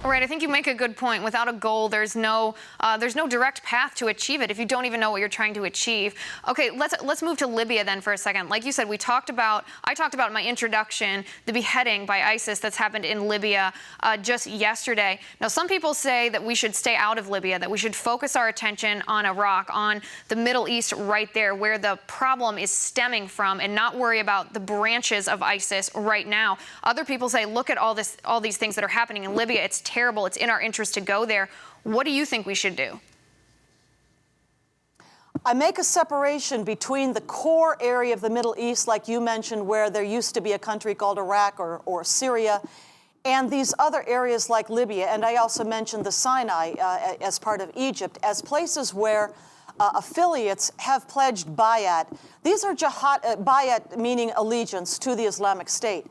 Right, I think you make a good point. Without a goal, there's no direct path to achieve it if you don't even know what you're trying to achieve. Okay, let's move to Libya then for a second. Like you said, I talked about in my introduction the beheading by ISIS that's happened in Libya just yesterday. Now, some people say that we should stay out of Libya, that we should focus our attention on Iraq, on the Middle East right there, where the problem is stemming from, and not worry about the branches of ISIS right now. Other people say, look at all these things that are happening in Libya. It's terrible. It's in our interest to go there. What do you think we should do? I make a separation between the core area of the Middle East, like you mentioned, where there used to be a country called Iraq or Syria, and these other areas like Libya. And I also mentioned the Sinai as part of Egypt, as places where affiliates have pledged bayat. These are bayat meaning allegiance to the Islamic State.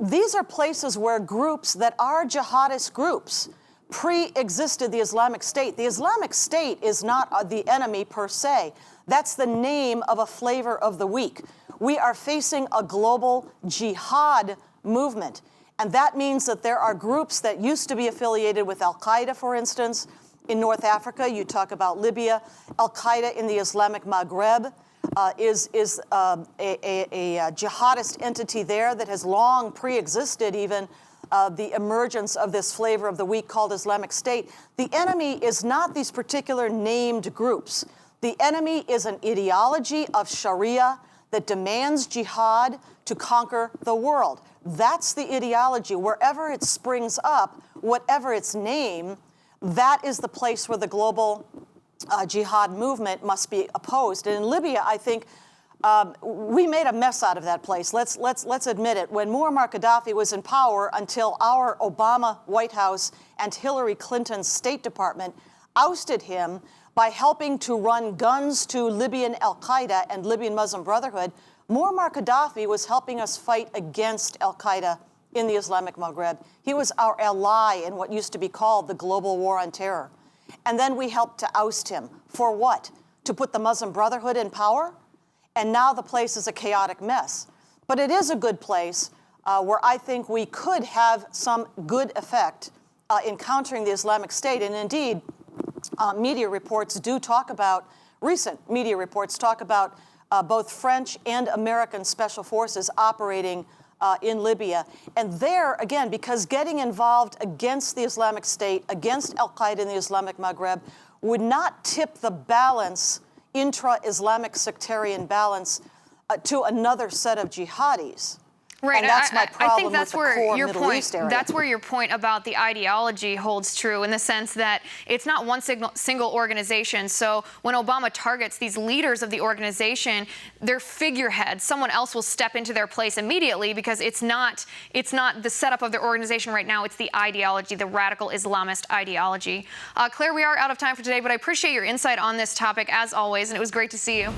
These are places where groups that are jihadist groups pre-existed the Islamic State. The Islamic State is not the enemy per se. That's the name of a flavor of the week. We are facing a global jihad movement. And that means that there are groups that used to be affiliated with Al-Qaeda, for instance. In North Africa, you talk about Libya. Al-Qaeda in the Islamic Maghreb is a jihadist entity there that has long pre-existed even the emergence of this flavor of the week called Islamic State. The enemy is not these particular named groups. The enemy is an ideology of Sharia that demands jihad to conquer the world. That's the ideology. Wherever it springs up, whatever its name, that is the place where the global jihad movement must be opposed. And in Libya, I think we made a mess out of that place. Let's admit it. When Muammar Gaddafi was in power until our Obama White House and Hillary Clinton's State Department ousted him by helping to run guns to Libyan Al-Qaeda and Libyan Muslim Brotherhood, Muammar Gaddafi was helping us fight against Al-Qaeda in the Islamic Maghreb. He was our ally in what used to be called the global war on terror. And then we helped to oust him. For what? To put the Muslim Brotherhood in power? And now the place is a chaotic mess. But it is a good place where I think we could have some good effect in countering the Islamic State. And indeed, media reports do talk about, recent media reports talk about both French and American special forces operating in Libya. And there, again, because getting involved against the Islamic State, against Al-Qaeda in the Islamic Maghreb, would not tip the balance, intra-Islamic sectarian balance, to another set of jihadis. Right, and that's my problem I think that's with the core your Middle point. East area. That's where your point about the ideology holds true, in the sense that it's not one single organization. So when Obama targets these leaders of the organization, they're figureheads. Someone else will step into their place immediately because it's not the setup of their organization right now. It's the ideology, the radical Islamist ideology. Claire, we are out of time for today, but I appreciate your insight on this topic as always, and it was great to see you.